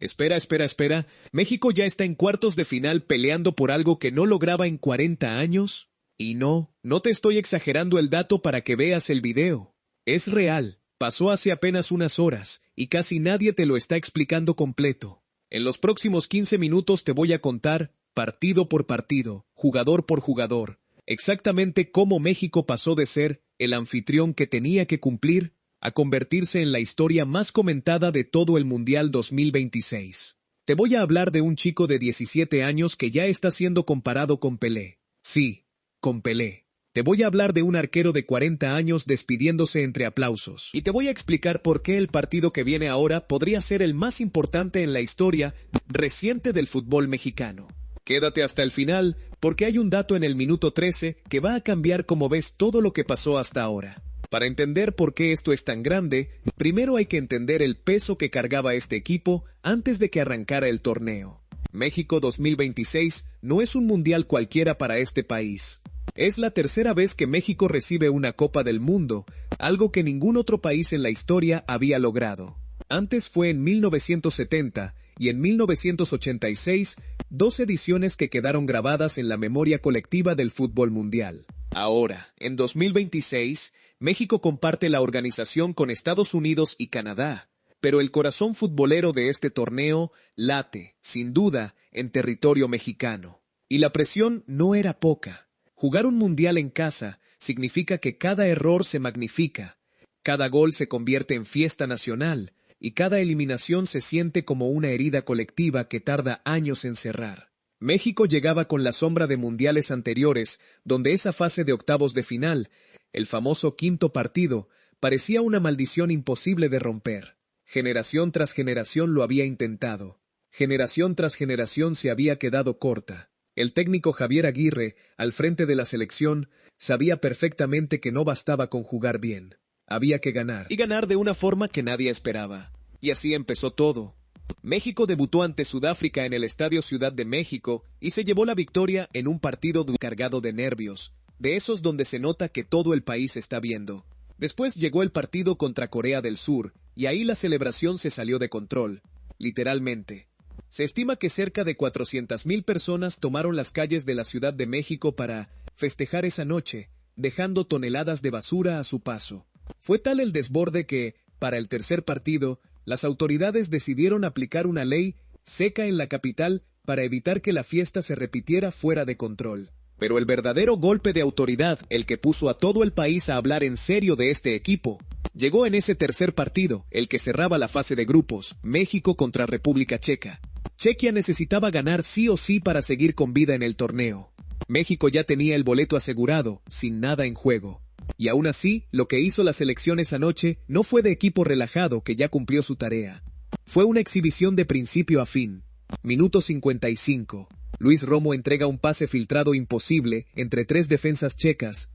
Espera. ¿México ya está en cuartos de final peleando por algo que no lograba en 40 años? Y no te estoy exagerando el dato para que veas el video. Es real, pasó hace apenas unas horas, y casi nadie te lo está explicando completo. En los próximos 15 minutos te voy a contar, partido por partido, jugador por jugador, exactamente cómo México pasó de ser el anfitrión que tenía que cumplir a convertirse en la historia más comentada de todo el Mundial 2026. Te voy a hablar de un chico de 17 años que ya está siendo comparado con Pelé. Sí, con Pelé. Te voy a hablar de un arquero de 40 años despidiéndose entre aplausos. Y te voy a explicar por qué el partido que viene ahora podría ser el más importante en la historia reciente del fútbol mexicano. Quédate hasta el final, porque hay un dato en el minuto 13 que va a cambiar como ves todo lo que pasó hasta ahora. Para entender por qué esto es tan grande, primero hay que entender el peso que cargaba este equipo antes de que arrancara el torneo. México 2026 no es un mundial cualquiera para este país. Es la tercera vez que México recibe una Copa del Mundo, algo que ningún otro país en la historia había logrado. Antes fue en 1970 y en 1986, 2 ediciones que quedaron grabadas en la memoria colectiva del fútbol mundial. Ahora, en 2026, México comparte la organización con Estados Unidos y Canadá, pero el corazón futbolero de este torneo late, sin duda, en territorio mexicano. Y la presión no era poca. Jugar un mundial en casa significa que cada error se magnifica, cada gol se convierte en fiesta nacional, y cada eliminación se siente como una herida colectiva que tarda años en cerrar. México llegaba con la sombra de mundiales anteriores, donde esa fase de octavos de final, el famoso quinto partido, parecía una maldición imposible de romper. Generación tras generación lo había intentado. Generación tras generación se había quedado corta. El técnico Javier Aguirre, al frente de la selección, sabía perfectamente que no bastaba con jugar bien. Había que ganar. Y ganar de una forma que nadie esperaba. Y así empezó todo. México debutó ante Sudáfrica en el Estadio Ciudad de México y se llevó la victoria en un partido cargado de nervios, de esos donde se nota que todo el país está viendo. Después llegó el partido contra Corea del Sur, y ahí la celebración se salió de control, literalmente. Se estima que cerca de 400,000 personas tomaron las calles de la Ciudad de México para festejar esa noche, dejando toneladas de basura a su paso. Fue tal el desborde que, para el tercer partido, las autoridades decidieron aplicar una ley seca en la capital para evitar que la fiesta se repitiera fuera de control. Pero el verdadero golpe de autoridad, el que puso a todo el país a hablar en serio de este equipo, llegó en ese tercer partido, el que cerraba la fase de grupos, México contra República Checa. Chequia necesitaba ganar sí o sí para seguir con vida en el torneo. México ya tenía el boleto asegurado, sin nada en juego. Y aún así, lo que hizo la selección esa noche no fue de equipo relajado que ya cumplió su tarea. Fue una exhibición de principio a fin. Minuto 55. Luis Romo entrega un pase filtrado imposible entre 3 defensas checas.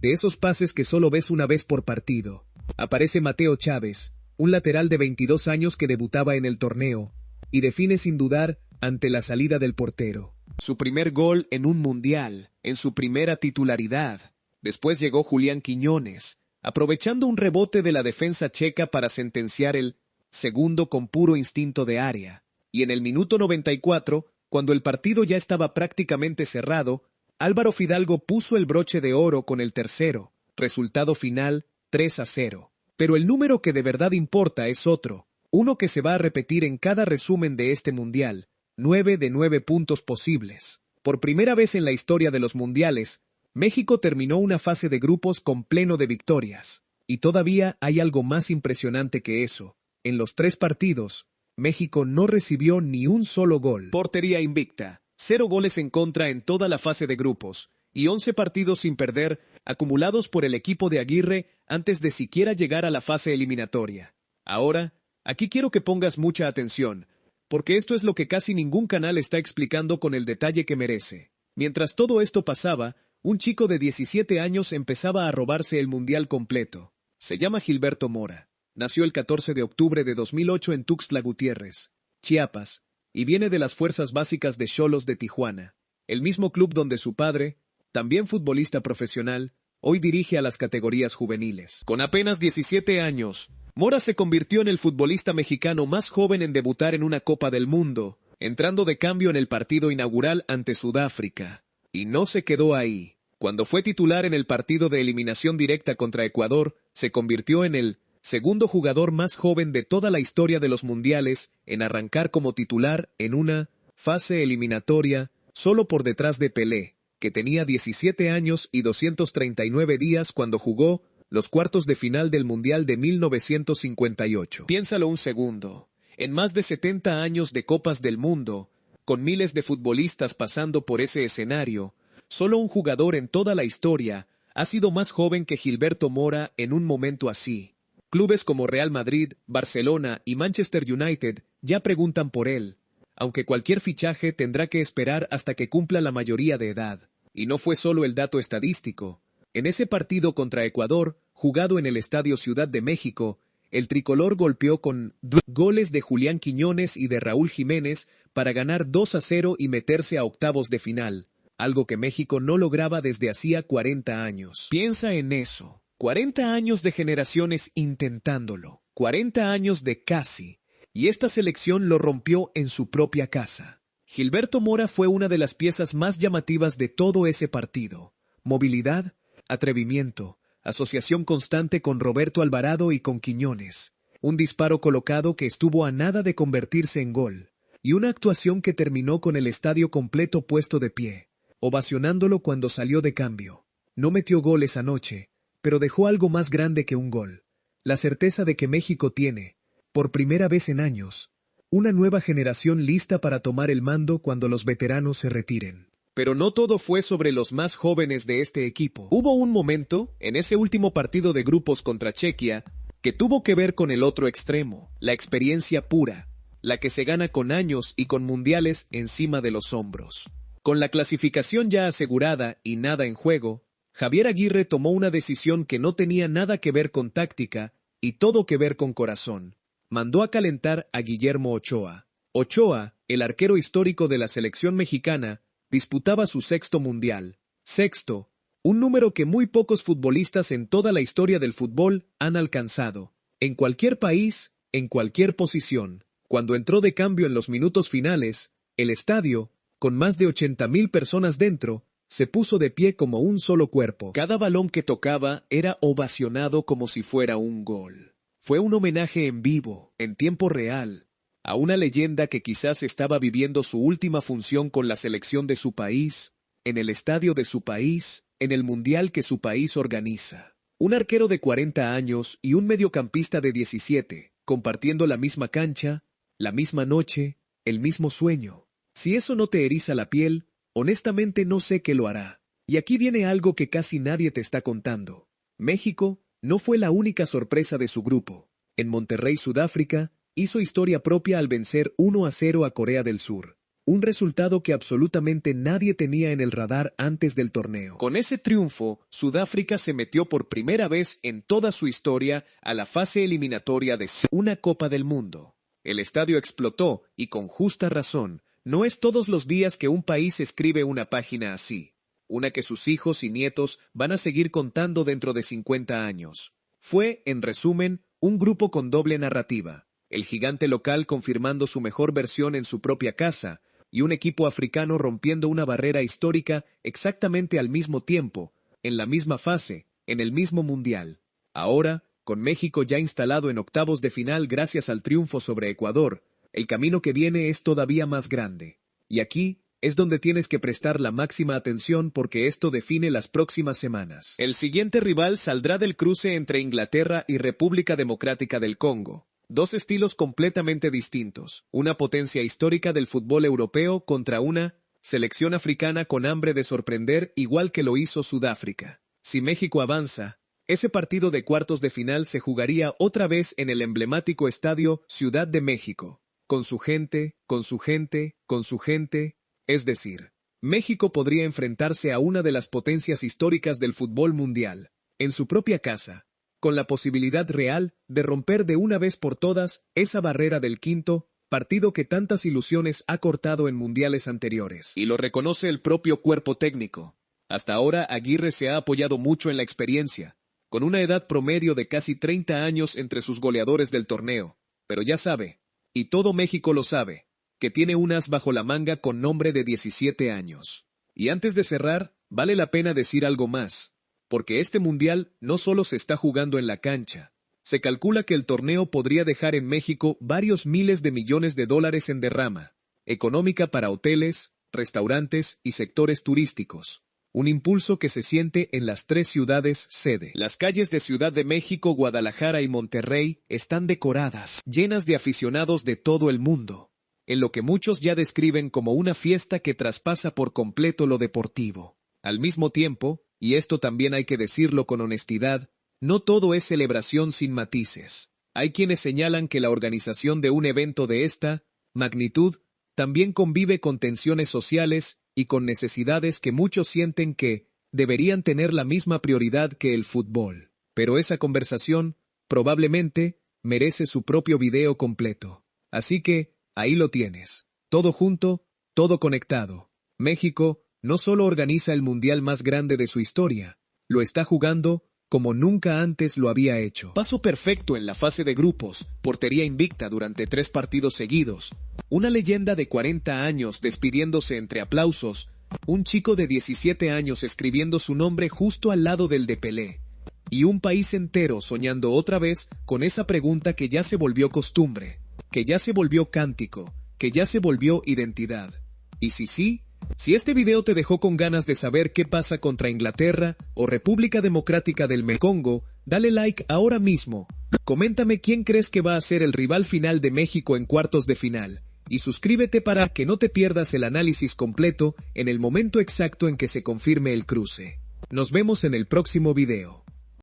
De esos pases que solo ves una vez por partido. Aparece Mateo Chávez, un lateral de 22 años que debutaba en el torneo, y define sin dudar ante la salida del portero. Su primer gol en un mundial, en su primera titularidad. Después llegó Julián Quiñones, aprovechando un rebote de la defensa checa para sentenciar el segundo con puro instinto de área. Y en el minuto 94, cuando el partido ya estaba prácticamente cerrado, Álvaro Fidalgo puso el broche de oro con el tercero. Resultado final 3-0. Pero el número que de verdad importa es otro, uno que se va a repetir en cada resumen de este mundial, 9 de 9 puntos posibles. Por primera vez en la historia de los mundiales, México terminó una fase de grupos con pleno de victorias. Y todavía hay algo más impresionante que eso. En los 3 partidos, México no recibió ni un solo gol. Portería invicta, 0 goles en contra en toda la fase de grupos, y 11 partidos sin perder, acumulados por el equipo de Aguirre antes de siquiera llegar a la fase eliminatoria. Ahora, aquí quiero que pongas mucha atención, porque esto es lo que casi ningún canal está explicando con el detalle que merece. Mientras todo esto pasaba, un chico de 17 años empezaba a robarse el mundial completo. Se llama Gilberto Mora. Nació el 14 de octubre de 2008 en Tuxtla Gutiérrez, Chiapas, y viene de las fuerzas básicas de Xolos de Tijuana, el mismo club donde su padre, también futbolista profesional, hoy dirige a las categorías juveniles. Con apenas 17 años, Mora se convirtió en el futbolista mexicano más joven en debutar en una Copa del Mundo, entrando de cambio en el partido inaugural ante Sudáfrica. Y no se quedó ahí. Cuando fue titular en el partido de eliminación directa contra Ecuador, se convirtió en el segundo jugador más joven de toda la historia de los mundiales en arrancar como titular en una fase eliminatoria, solo por detrás de Pelé, que tenía 17 años y 239 días cuando jugó los cuartos de final del Mundial de 1958. Piénsalo un segundo. En más de 70 años de Copas del Mundo, con miles de futbolistas pasando por ese escenario, solo un jugador en toda la historia ha sido más joven que Gilberto Mora en un momento así. Clubes como Real Madrid, Barcelona y Manchester United ya preguntan por él, aunque cualquier fichaje tendrá que esperar hasta que cumpla la mayoría de edad. Y no fue solo el dato estadístico. En ese partido contra Ecuador, jugado en el Estadio Ciudad de México, el tricolor golpeó con goles de Julián Quiñones y de Raúl Jiménez para ganar 2-0 y meterse a octavos de final, algo que México no lograba desde hacía 40 años. Piensa en eso. 40 años de generaciones intentándolo. 40 años de casi. Y esta selección lo rompió en su propia casa. Gilberto Mora fue una de las piezas más llamativas de todo ese partido. Movilidad, atrevimiento, asociación constante con Roberto Alvarado y con Quiñones, un disparo colocado que estuvo a nada de convertirse en gol, y una actuación que terminó con el estadio completo puesto de pie, ovacionándolo cuando salió de cambio. No metió goles anoche, pero dejó algo más grande que un gol, la certeza de que México tiene, por primera vez en años, una nueva generación lista para tomar el mando cuando los veteranos se retiren. Pero no todo fue sobre los más jóvenes de este equipo. Hubo un momento, en ese último partido de grupos contra Chequia, que tuvo que ver con el otro extremo, la experiencia pura, la que se gana con años y con mundiales encima de los hombros. Con la clasificación ya asegurada y nada en juego, Javier Aguirre tomó una decisión que no tenía nada que ver con táctica y todo que ver con corazón. Mandó a calentar a Guillermo Ochoa. Ochoa, el arquero histórico de la selección mexicana, disputaba su sexto mundial. Sexto, un número que muy pocos futbolistas en toda la historia del fútbol han alcanzado. En cualquier país, en cualquier posición. Cuando entró de cambio en los minutos finales, el estadio, con más de 80,000 personas dentro, se puso de pie como un solo cuerpo. Cada balón que tocaba era ovacionado como si fuera un gol. Fue un homenaje en vivo, en tiempo real, a una leyenda que quizás estaba viviendo su última función con la selección de su país, en el estadio de su país, en el mundial que su país organiza. Un arquero de 40 años y un mediocampista de 17, compartiendo la misma cancha, la misma noche, el mismo sueño. Si eso no te eriza la piel, honestamente no sé qué lo hará. Y aquí viene algo que casi nadie te está contando. México no fue la única sorpresa de su grupo. En Monterrey, Sudáfrica, hizo historia propia al vencer 1-0 a Corea del Sur, un resultado que absolutamente nadie tenía en el radar antes del torneo. Con ese triunfo, Sudáfrica se metió por primera vez en toda su historia a la fase eliminatoria de una Copa del Mundo. El estadio explotó, y con justa razón. No es todos los días que un país escribe una página así, una que sus hijos y nietos van a seguir contando dentro de 50 años. Fue, en resumen, un grupo con doble narrativa. El gigante local confirmando su mejor versión en su propia casa, y un equipo africano rompiendo una barrera histórica exactamente al mismo tiempo, en la misma fase, en el mismo mundial. Ahora, con México ya instalado en octavos de final gracias al triunfo sobre Ecuador, el camino que viene es todavía más grande. Y aquí es donde tienes que prestar la máxima atención porque esto define las próximas semanas. El siguiente rival saldrá del cruce entre Inglaterra y República Democrática del Congo. Dos estilos completamente distintos, una potencia histórica del fútbol europeo contra una selección africana con hambre de sorprender igual que lo hizo Sudáfrica. Si México avanza, ese partido de cuartos de final se jugaría otra vez en el emblemático estadio Ciudad de México, con su gente, con su gente, con su gente, es decir, México podría enfrentarse a una de las potencias históricas del fútbol mundial, en su propia casa, con la posibilidad real de romper de una vez por todas esa barrera del quinto partido que tantas ilusiones ha cortado en mundiales anteriores. Y lo reconoce el propio cuerpo técnico. Hasta ahora Aguirre se ha apoyado mucho en la experiencia, con una edad promedio de casi 30 años entre sus goleadores del torneo. Pero ya sabe, y todo México lo sabe, que tiene un as bajo la manga con nombre de 17 años. Y antes de cerrar, vale la pena decir algo más, porque este mundial no solo se está jugando en la cancha. Se calcula que el torneo podría dejar en México varios miles de millones de dólares en derrama económica para hoteles, restaurantes y sectores turísticos. Un impulso que se siente en las 3 ciudades sede. Las calles de Ciudad de México, Guadalajara y Monterrey están decoradas, llenas de aficionados de todo el mundo, en lo que muchos ya describen como una fiesta que traspasa por completo lo deportivo. Al mismo tiempo, y esto también hay que decirlo con honestidad, no todo es celebración sin matices. Hay quienes señalan que la organización de un evento de esta magnitud también convive con tensiones sociales y con necesidades que muchos sienten que deberían tener la misma prioridad que el fútbol. Pero esa conversación, probablemente, merece su propio video completo. Así que, ahí lo tienes. Todo junto, todo conectado. México no solo organiza el mundial más grande de su historia, lo está jugando como nunca antes lo había hecho. Paso perfecto en la fase de grupos, portería invicta durante 3 partidos seguidos, una leyenda de 40 años despidiéndose entre aplausos, un chico de 17 años escribiendo su nombre justo al lado del de Pelé, y un país entero soñando otra vez con esa pregunta que ya se volvió costumbre, que ya se volvió cántico, que ya se volvió identidad. Y sí, si este video te dejó con ganas de saber qué pasa contra Inglaterra o República Democrática del Congo, dale like ahora mismo. Coméntame quién crees que va a ser el rival final de México en cuartos de final. Y suscríbete para que no te pierdas el análisis completo en el momento exacto en que se confirme el cruce. Nos vemos en el próximo video.